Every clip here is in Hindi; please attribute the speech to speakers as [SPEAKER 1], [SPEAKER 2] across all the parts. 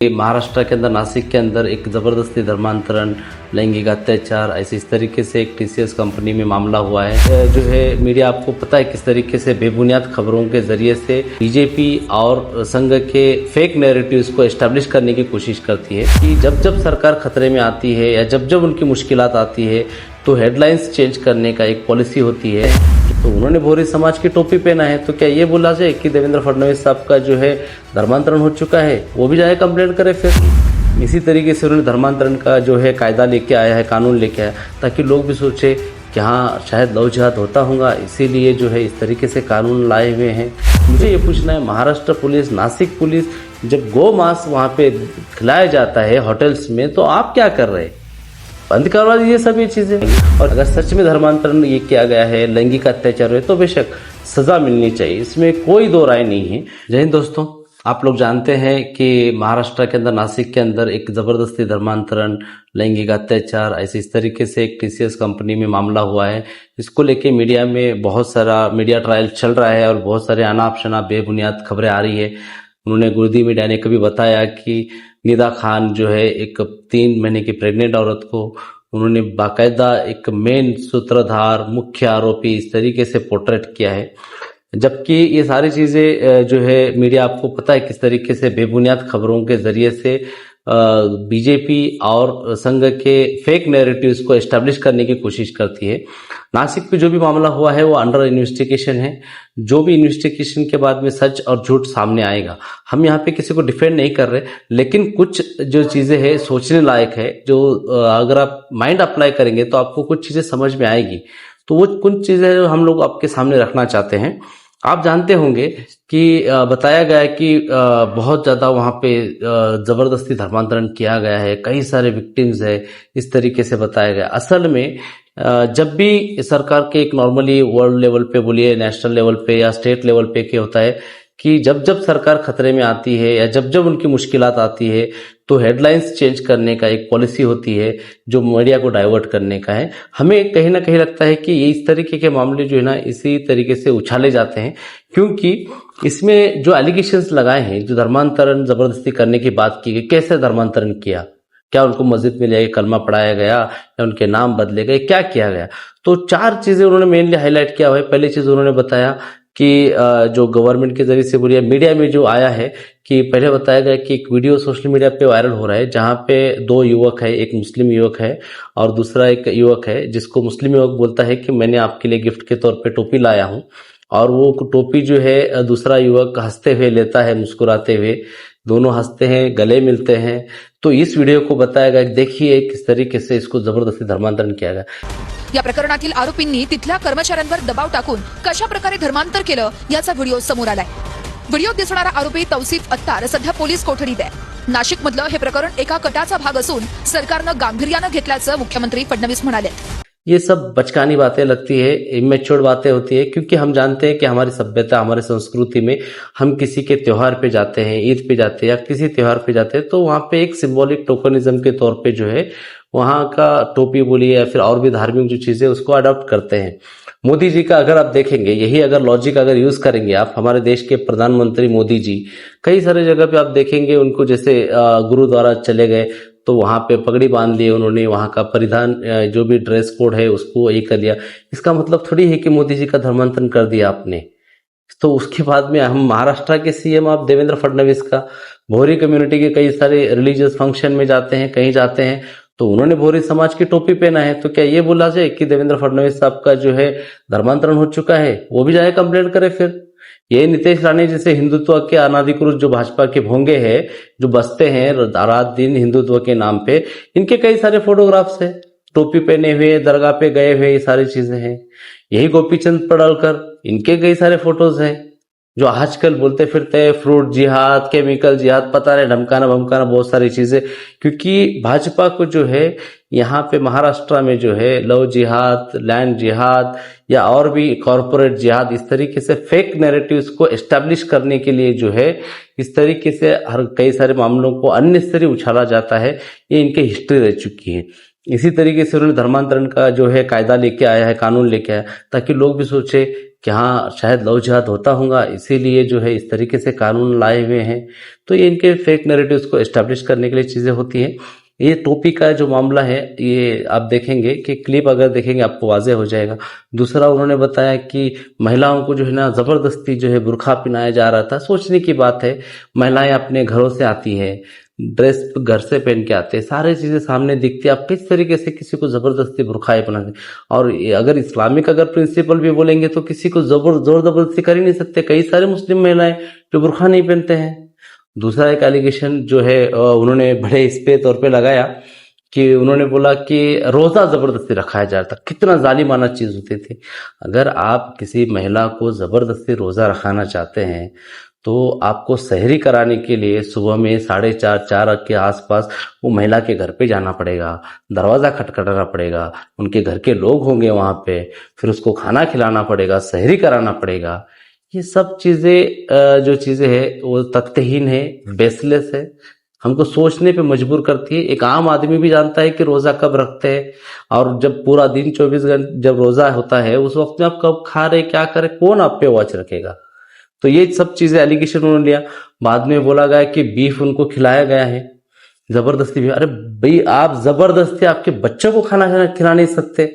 [SPEAKER 1] महाराष्ट्र के अंदर, नासिक के अंदर एक ज़बरदस्ती धर्मांतरण, लैंगिक अत्याचार, ऐसे इस तरीके से एक टीसीएस कंपनी में मामला हुआ है। जो है मीडिया आपको पता है किस तरीके से बेबुनियाद खबरों के जरिए से बीजेपी और संघ के फेक नैरेटिव्स को एस्टैब्लिश करने की कोशिश करती है कि जब जब सरकार खतरे में आती है या जब जब उनकी मुश्किलात आती है तो हेडलाइंस चेंज करने का एक पॉलिसी होती है। तो उन्होंने भोरी समाज की टोपी पहना है, तो क्या ये बोला जाए कि देवेंद्र फडणवीस साहब का जो है धर्मांतरण हो चुका है, वो भी जाए कंप्लेंट करे? फिर इसी तरीके से उन्होंने धर्मांतरण का जो है कायदा लेके आया है, कानून लेके आया, ताकि लोग भी सोचे कि हाँ शायद लव जिहाद होता होगा, इसीलिए जो है इस तरीके से कानून लाए हुए हैं। मुझे ये पूछना है, महाराष्ट्र पुलिस, नासिक पुलिस, जब गौ मांस वहाँ पे खिलाया जाता है होटल्स में, तो आप क्या कर रहे हैं? बंद करवा दीजिए सभी चीज़ें। और अगर सच में धर्मांतरण ये किया गया है, लैंगिक अत्याचार है, तो बेशक सजा मिलनी चाहिए, इसमें कोई दो राय नहीं है। जय हिंद दोस्तों, आप लोग जानते हैं कि महाराष्ट्र के अंदर, नासिक के अंदर एक ज़बरदस्ती धर्मांतरण, लैंगिक अत्याचार, ऐसे इस तरीके से एक टीसीएस कंपनी में मामला हुआ है। इसको लेके मीडिया में बहुत सारा मीडिया ट्रायल चल रहा है और बहुत सारे अनाप शनाप बेबुनियाद खबरें आ रही है। उन्होंने गुरुदी मीडिया ने कभी बताया कि निदा खान जो है एक 3 महीने की प्रेग्नेंट औरत को उन्होंने बाकायदा एक मेन सूत्रधार, मुख्य आरोपी इस तरीके से पोर्ट्रेट किया है, जबकि ये सारी चीजें जो है मीडिया आपको पता है किस तरीके से बेबुनियाद खबरों के जरिए से बीजेपी और संघ के फेक नैरेटिव्स को एस्टैब्लिश करने की कोशिश करती है। नासिक पे जो भी मामला हुआ है वो अंडर इन्वेस्टिगेशन है। जो भी इन्वेस्टिगेशन के बाद में सच और झूठ सामने आएगा। हम यहाँ पे किसी को डिफेंड नहीं कर रहे, लेकिन कुछ जो चीजें हैं सोचने लायक है, जो अगर आप माइंड अप्लाई करेंगे तो आपको कुछ चीजें समझ में आएगी। तो वो कुछ चीजें हम लोग आपके सामने रखना चाहते हैं। आप जानते होंगे कि बताया गया है कि बहुत ज्यादा वहां पे जबरदस्ती धर्मांतरण किया गया है, कई सारे विक्टिम्स है, इस तरीके से बताया गया। असल में जब भी सरकार के एक नॉर्मली वर्ल्ड लेवल पे बोलिए, नेशनल लेवल पे या स्टेट लेवल पे क्या होता है कि जब जब सरकार खतरे में आती है या जब जब उनकी मुश्किलात आती है तो हेडलाइंस चेंज करने का एक पॉलिसी होती है जो मीडिया को डाइवर्ट करने का है। हमें कहीं ना कहीं लगता है कि ये इस तरीके के मामले जो है ना इसी तरीके से उछाले जाते हैं, क्योंकि इसमें जो एलिगेशंस लगाए हैं, जो धर्मांतरण जबरदस्ती करने की बात की गई, कैसे धर्मांतरण किया, क्या उनको मस्जिद में ले कलमा पढ़ाया गया या उनके नाम बदले गए, क्या किया गया? तो 4 चीजें उन्होंने मेनली हाईलाइट किया हुआ है। पहली चीज उन्होंने बताया कि जो गवर्नमेंट के जरिए से बोलिए, मीडिया में जो आया है कि पहले बताया गया कि एक वीडियो सोशल मीडिया पे वायरल हो रहा है जहां पे 2 युवक है, एक मुस्लिम युवक है और दूसरा एक युवक है, जिसको मुस्लिम युवक बोलता है कि मैंने आपके लिए गिफ्ट के तौर पे टोपी लाया हूं, और वो टोपी जो है दूसरा युवक हंसते हुए लेता है, मुस्कुराते हुए, दोनों हंसते हैं, गले मिलते हैं। तो इस वीडियो को बताया गया, देखिए किस तरीके से इसको जबरदस्ती धर्मांतरण किया गया।
[SPEAKER 2] या प्रकरणातील आरोपींनी तिथल्या कर्मचाऱ्यांवर दबाव टाकून कशा प्रकारे धर्मांतर केलं याचा व्हिडिओ समोर आलाय। व्हिडिओत दिसणारा आरोपी तौसिफ अत्तार सध्या पोलीस कोठडीत आहे। नाशिक मधलं हे प्रकरण एका कटाचा भाग असून सरकारनं गांभीर्यानं घेतल्याचं मुख्यमंत्री फडणवीस म्हणाले।
[SPEAKER 1] ये सब बचकानी बातें लगती है, इमेच्योर बातें होती है, क्योंकि हम जानते हैं कि हमारी सभ्यता, हमारी संस्कृति में हम किसी के त्योहार पे जाते हैं, ईद पे जाते हैं या किसी त्योहार पे जाते हैं, तो वहां पे एक सिंबॉलिक टोकनिज्म के तौर पे जो है वहां का टोपी बोलिए या फिर और भी धार्मिक जो चीजें उसको अडॉप्ट करते हैं। मोदी जी का अगर आप देखेंगे, यही अगर लॉजिक अगर यूज करेंगे आप, हमारे देश के प्रधानमंत्री मोदी जी कई सारे जगह पे आप देखेंगे उनको, जैसे गुरुद्वारा चले गए तो वहां पे पगड़ी बांध ली उन्होंने, वहां का परिधान जो भी ड्रेस कोड है उसको ये कर लिया। इसका मतलब थोड़ी है कि मोदी जी का धर्मांतरण कर दिया आपने। तो उसके बाद में हम महाराष्ट्र के सीएम आप देवेंद्र फडणवीस का भोरी कम्युनिटी के कई सारे रिलीजियस फंक्शन में जाते हैं, कहीं जाते हैं तो उन्होंने भोरी समाज की टोपी पहना है, तो क्या ये बोला जाए कि देवेंद्र फडणवीस साहब का जो है धर्मांतरण हो चुका है, वो भी जाए कंप्लेंट करे? फिर ये नीतीश राणे जैसे हिंदुत्व के अनाधिकृत जो भाजपा के भोंगे हैं, जो बसते हैं रात दिन हिंदुत्व के नाम पे, इनके कई सारे फोटोग्राफ्स है, टोपी पहने हुए, दरगाह पे गए हुए, ये सारी चीजें हैं। यही गोपीचंद पडळकर, इनके कई सारे फोटोज हैं, जो आजकल बोलते फिरते हैं फ्रूट जिहाद, केमिकल जिहाद, पता नहीं ढमकाना भमकाना बहुत सारी चीजें, क्योंकि भाजपा को जो है यहाँ पे महाराष्ट्र में जो है लव जिहाद, लैंड जिहाद या और भी कॉर्पोरेट जिहाद, इस तरीके से फेक नैरेटिव्स को एस्टैब्लिश करने के लिए जो है इस तरीके से हर कई सारे मामलों को अननेसेसरी उछाला जाता है। ये इनकी हिस्ट्री रह चुकी है। इसी तरीके से उन्होंने धर्मांतरण का जो है कायदा लेके आया है, कानून लेके आया, ताकि लोग भी सोचे कि हाँ शायद लव जिहाद होता होगा, इसीलिए जो है इस तरीके से कानून लाए हुए हैं। तो ये इनके फेक नैरेटिव्स को एस्टैब्लिश करने के लिए चीज़ें होती हैं। ये टोपी का जो मामला है, ये आप देखेंगे कि क्लिप अगर देखेंगे आपको वाज़ेह हो जाएगा। दूसरा उन्होंने बताया कि महिलाओं को जो है ना ज़बरदस्ती जो है बुर्का पहनाया जा रहा था। सोचने की बात है, महिलाएं अपने घरों से आती है, ड्रेस घर से पहन के आते हैं, सारी चीजें सामने दिखती है, आप किस तरीके से किसी को जबरदस्ती बुरखाए बनाते। और अगर इस्लामिक अगर प्रिंसिपल भी बोलेंगे तो किसी को जोर जबरदस्ती कर ही नहीं सकते। कई सारे मुस्लिम महिलाएं जो बुरखा नहीं पहनते हैं। दूसरा एक एलिगेशन जो है उन्होंने बड़े इस पे तौर पे लगाया कि उन्होंने बोला कि रोजा जबरदस्ती रखाया जाता। कितना जालिमाना चीज होती थी। अगर आप किसी महिला को जबरदस्ती रोजा रखाना चाहते हैं तो आपको सहरी कराने के लिए सुबह में 4:30 के आसपास वो महिला के घर पे जाना पड़ेगा, दरवाजा खटखटाना पड़ेगा, उनके घर के लोग होंगे वहां पे, फिर उसको खाना खिलाना पड़ेगा, सहरी कराना पड़ेगा। ये सब चीजें जो चीजें है वो तथ्यहीन है, बेसलेस है, हमको सोचने पे मजबूर करती है। एक आम आदमी भी जानता है कि रोजा कब रखते हैं, और जब पूरा दिन 24 घंटे जब रोजा होता है उस वक्त में आप कब खा रहे क्या करे, कौन आप पे वॉच रखेगा। तो ये सब चीजें एलिगेशन उन्होंने लिया। बाद में बोला गया कि बीफ उनको खिलाया गया है जबरदस्ती भी। अरे भाई, आप जबरदस्ती आपके बच्चों को खाना खिला नहीं सकते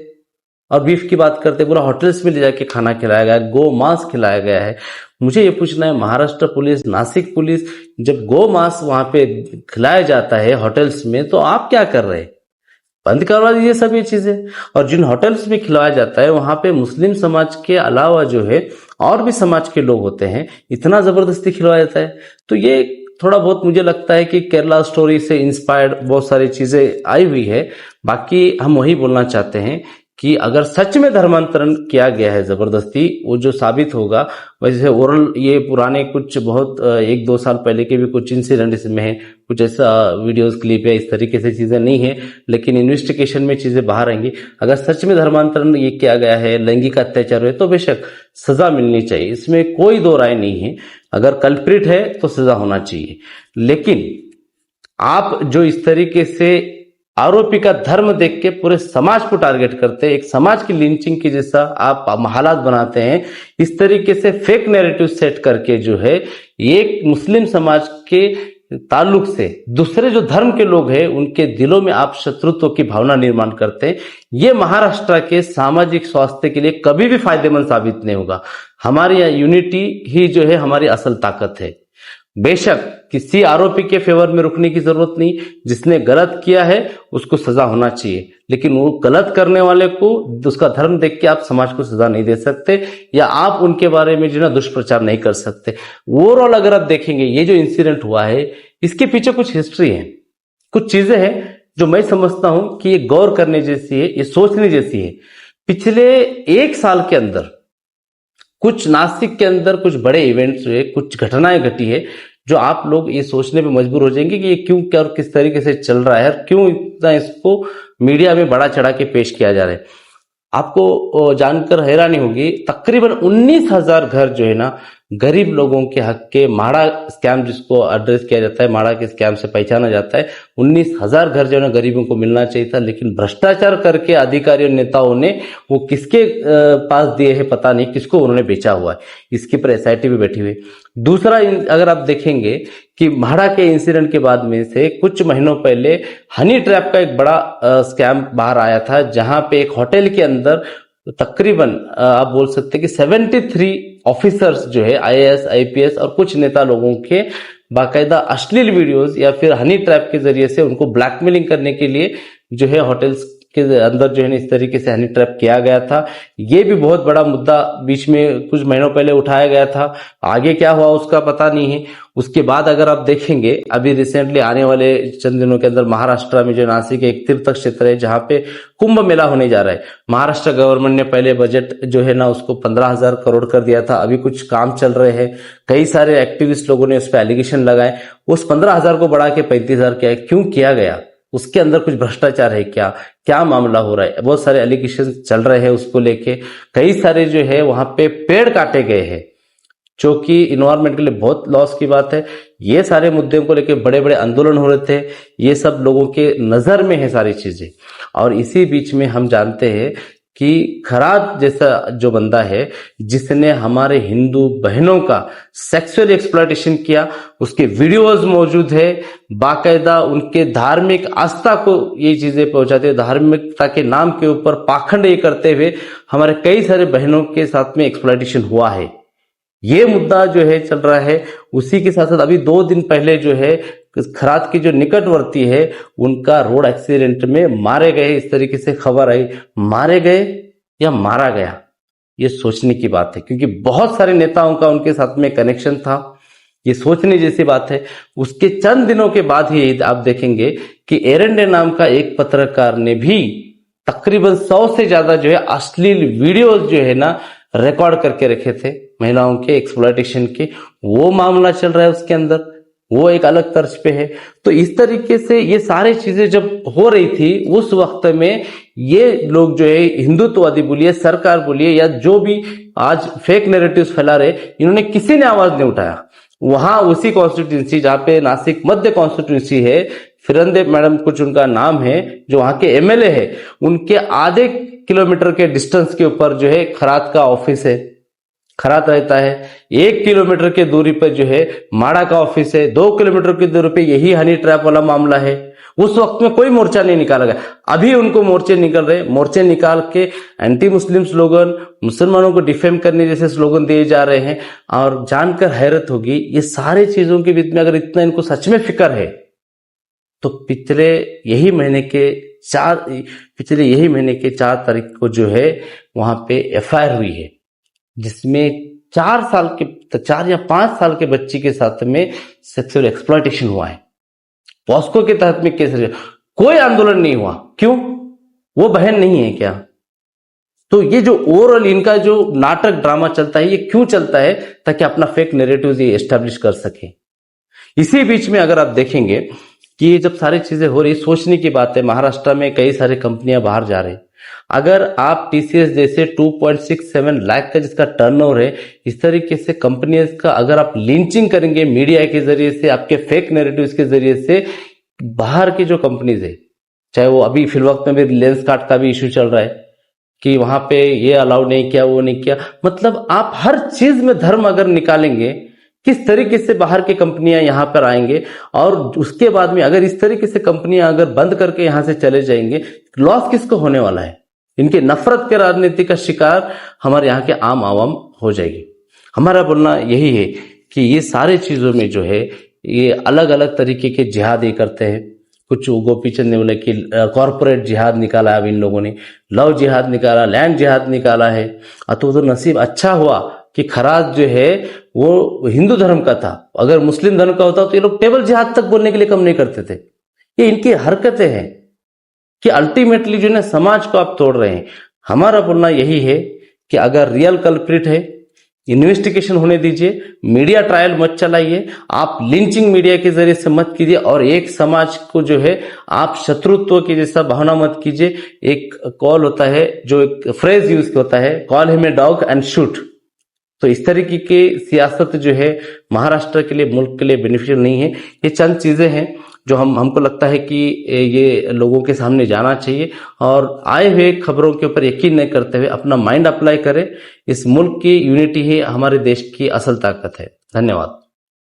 [SPEAKER 1] और बीफ की बात करते, पूरा होटल्स में ले जाके खाना खिलाया गया, गो मांस खिलाया गया है। मुझे ये पूछना है, महाराष्ट्र पुलिस, नासिक पुलिस, जब गो मांस वहां पे खिलाया जाता है होटल्स में, तो आप क्या कर रहे हैं? बंद करवा दीजिए सब ये चीजें। और जिन होटल्स में खिलाया जाता है वहां पे मुस्लिम समाज के अलावा जो है और भी समाज के लोग होते हैं, इतना जबरदस्ती खिलवाया जाता है। तो ये थोड़ा बहुत मुझे लगता है कि केरला स्टोरी से इंस्पायर्ड बहुत सारी चीजें आई हुई है। बाकी हम वही बोलना चाहते हैं कि अगर सच में धर्मांतरण किया गया है जबरदस्ती, वो जो साबित होगा, वैसे ओरल ये पुराने कुछ बहुत 1-2 साल पहले के भी कुछ इंसिडेंट इसमें है, कुछ ऐसा वीडियोस क्लिप है, इस तरीके से चीजें नहीं है, लेकिन इन्वेस्टिगेशन में चीजें बाहर आएंगी। अगर सच में धर्मांतरण ये किया गया है, लैंगिक अत्याचार हुए, तो बेशक सजा मिलनी चाहिए, इसमें कोई दो राय नहीं है। अगर कल्प्रिट है तो सजा होना चाहिए। लेकिन आप जो इस तरीके से आरोपी का धर्म देख के पूरे समाज को टारगेट करते हैं, एक समाज की लिंचिंग की जैसा आप हालात बनाते हैं, इस तरीके से फेक नैरेटिव सेट करके जो है एक मुस्लिम समाज के ताल्लुक से दूसरे जो धर्म के लोग हैं उनके दिलों में आप शत्रुत्व की भावना निर्माण करते हैं। ये महाराष्ट्र के सामाजिक स्वास्थ्य के लिए कभी भी फायदेमंद साबित नहीं होगा। हमारी यहाँ यूनिटी ही जो है हमारी असल ताकत है। बेशक किसी आरोपी के फेवर में रुकने की जरूरत नहीं, जिसने गलत किया है उसको सजा होना चाहिए, लेकिन वो गलत करने वाले को उसका धर्म देख के आप समाज को सजा नहीं दे सकते, या आप उनके बारे में जो ना दुष्प्रचार नहीं कर सकते। ओवरऑल अगर आप देखेंगे ये जो इंसिडेंट हुआ है, इसके पीछे कुछ हिस्ट्री है, कुछ चीजें हैं जो मैं समझता हूं कि ये गौर करने जैसी है, ये सोचने जैसी है। पिछले 1 साल के अंदर कुछ नासिक के अंदर कुछ बड़े इवेंट्स हुए, कुछ घटनाएं घटी है जो आप लोग ये सोचने पे मजबूर हो जाएंगे कि ये क्यों, क्या और किस तरीके से चल रहा है, क्यों इतना इसको मीडिया में बड़ा चढ़ा के पेश किया जा रहा है। आपको जानकर हैरानी होगी, तकरीबन 19,000 घर जो है ना गरीब लोगों के हक के, माड़ा स्कैम जिसको एड्रेस किया जाता है, माड़ा के स्कैम से पहचाना जाता है, 19,000 घर जो है ना गरीबों को मिलना चाहिए था, लेकिन भ्रष्टाचार करके अधिकारियों नेताओं ने वो किसके पास दिए हैं पता नहीं, किसको उन्होंने बेचा हुआ है। इसके पर एसआईटी भी बैठी हुई। दूसरा, अगर आप देखेंगे कि माड़ा के इंसिडेंट के बाद में से कुछ महीनों पहले हनी ट्रैप का एक बड़ा स्कैम बाहर आया था, जहां पे एक होटल के अंदर तकरीबन आप बोल सकते हैं कि 73 ऑफिसर्स जो है आईएएस, आईपीएस और कुछ नेता लोगों के बाकायदा अश्लील वीडियोस या फिर हनी ट्रैप के जरिए से उनको ब्लैकमेलिंग करने के लिए जो है होटल्स के अंदर जो है इस तरीके से हनी ट्रैप किया गया था। ये भी बहुत बड़ा मुद्दा बीच में कुछ महीनों पहले उठाया गया था। आगे क्या हुआ उसका पता नहीं है। उसके बाद अगर आप देखेंगे, अभी रिसेंटली आने वाले चंद दिनों के अंदर महाराष्ट्र में जो नासिक एक तीर्थ क्षेत्र है जहां पे कुंभ मेला होने जा रहा है, महाराष्ट्र गवर्नमेंट ने पहले बजट जो है ना उसको 15,000 करोड़ कर दिया था। अभी कुछ काम चल रहे हैं, कई सारे एक्टिविस्ट लोगों ने उस पर एलिगेशन लगाए, उस 15,000 को बढ़ा के 35,000 किया है। क्यों किया गया? उसके अंदर कुछ भ्रष्टाचार है क्या? क्या मामला हो रहा है? बहुत सारे एलिगेशन चल रहे हैं उसको लेके। कई सारे जो है वहां पे पेड़ काटे गए हैं, जो कि इन्वायरमेंट के लिए बहुत लॉस की बात है। ये सारे मुद्दों को लेकर बड़े बड़े आंदोलन हो रहे थे, ये सब लोगों के नजर में है सारी चीजें। और इसी बीच में हम जानते हैं कि खराद जैसा जो बंदा है जिसने हमारे हिंदू बहनों का सेक्सुअल एक्सप्लॉयटेशन किया, उसके वीडियोस मौजूद है, बाकायदा उनके धार्मिक आस्था को ये चीजें पहुंचाते, धार्मिकता के नाम के ऊपर पाखंड ये करते हुए हमारे कई सारे बहनों के साथ में एक्सप्लॉयटेशन हुआ है। ये मुद्दा जो है चल रहा है। उसी के साथ साथ अभी 2 दिन पहले जो है खराद की जो निकटवर्ती है उनका रोड एक्सीडेंट में मारे गए, इस तरीके से खबर आई। मारे गए या मारा गया, ये सोचने की बात है, क्योंकि बहुत सारे नेताओं का उनके साथ में कनेक्शन था। ये सोचने जैसी बात है। उसके चंद दिनों के बाद ही आप देखेंगे कि एरंडे नाम का एक पत्रकार ने भी तकरीबन 100 से ज्यादा जो है अश्लील वीडियोस जो है ना रिकॉर्ड करके रखे थे महिलाओं के एक्सप्लॉयटेशन के। वो मामला चल रहा है उसके अंदर, वो एक अलग तर्ज पे है। तो इस तरीके से ये सारी चीजें जब हो रही थी उस वक्त में ये लोग जो है हिंदुत्ववादी बोलिए, सरकार बोलिए, या जो भी आज फेक नैरेटिव्स फैला रहे, इन्होंने किसी ने आवाज नहीं उठाया। वहां उसी कॉन्स्टिट्यूंसी जहां पे नासिक मध्य कॉन्स्टिट्यूंसी है, फिरंदे मैडम कुछ उनका नाम है, जो वहां के एमएलए है, उनके आधे किलोमीटर के डिस्टेंस के ऊपर जो है खराद का ऑफिस है, खराद रहता है। 1 किलोमीटर की दूरी पर जो है माड़ा का ऑफिस है। 2 किलोमीटर की दूरी पे यही हनी ट्रैप वाला मामला है। उस वक्त में कोई मोर्चा नहीं निकाला गया। अभी उनको मोर्चे निकल रहे, मोर्चे निकाल के एंटी मुस्लिम स्लोगन, मुसलमानों को डिफेम करने जैसे स्लोगन दिए जा रहे हैं। और जानकर हैरत होगी, ये सारे चीजों के बीच में अगर इतना इनको सच में फिक्र है तो पिछले यही महीने के 4 तारीख को जो है वहां पे एफआईआर हुई है, जिसमें 4 या 5 साल के बच्ची के साथ में सेक्सुअल एक्सप्लॉयटेशन हुआ है। पॉस्को के तहत में केस, कोई आंदोलन नहीं हुआ। क्यों? वो बहन नहीं है क्या? तो ये जो ओवरऑल इनका जो नाटक ड्रामा चलता है, ये क्यों चलता है? ताकि अपना फेक नैरेटिव ये एस्टेब्लिश कर सके। इसी बीच में अगर आप देखेंगे कि ये जब सारी चीजें हो रही, सोचने की बात है, महाराष्ट्र में कई सारी कंपनियां बाहर जा रही। अगर आप टीसीएस जैसे 2.67 लाख का जिसका टर्नओवर है, इस तरीके से कंपनियों का अगर आप लिंचिंग करेंगे मीडिया के जरिए से, आपके फेक नैरेटिव्स के जरिए से, बाहर की जो कंपनीज है, चाहे वो अभी फिलवक्त में भी लेंसकार्ट का भी इश्यू चल रहा है कि वहां पे ये अलाउ नहीं किया, वो नहीं किया, मतलब आप हर चीज में धर्म अगर निकालेंगे, किस तरीके से बाहर की कंपनियां यहां पर आएंगे, और उसके बाद में अगर इस तरीके से कंपनियां अगर बंद करके यहां से चले जाएंगे, लॉस किसको होने वाला है? इनके नफरत के राजनीति का शिकार हमारे यहाँ के आम आवाम हो जाएगी। हमारा बोलना यही है कि ये सारे चीजों में जो है ये अलग अलग तरीके के जिहाद ये करते हैं। कुछ गोपीचंद ने बोले कि कॉर्पोरेट जिहाद निकाला है, अब इन लोगों ने लव जिहाद निकाला, लैंड जिहाद निकाला है। तो नसीब अच्छा हुआ कि खराद जो है वो हिंदू धर्म का था। अगर मुस्लिम धर्म का होता तो ये लोग टेबल जिहाद तक बोलने के लिए कम नहीं करते थे। ये इनकी हरकतें हैं कि अल्टीमेटली जो है समाज को आप तोड़ रहे हैं। हमारा बोलना यही है कि अगर रियल कल्प्रिट है, इन्वेस्टिगेशन होने दीजिए, मीडिया ट्रायल मत चलाइए, आप लिंचिंग मीडिया के जरिए से मत कीजिए, और एक समाज को जो है आप शत्रुत्व की जैसा भावना मत कीजिए। एक कॉल होता है, जो एक फ्रेज यूज होता है, call him a dog and shoot. तो इस तरीके की सियासत जो है महाराष्ट्र के लिए, मुल्क के लिए बेनिफिशियल नहीं है। ये चंद चीजें हैं जो हमको लगता है कि ये लोगों के सामने जाना चाहिए, और आए हुए खबरों के ऊपर यकीन नहीं करते हुए अपना माइंड अप्लाई करें। इस मुल्क की यूनिटी ही हमारे देश की असल ताकत है। धन्यवाद।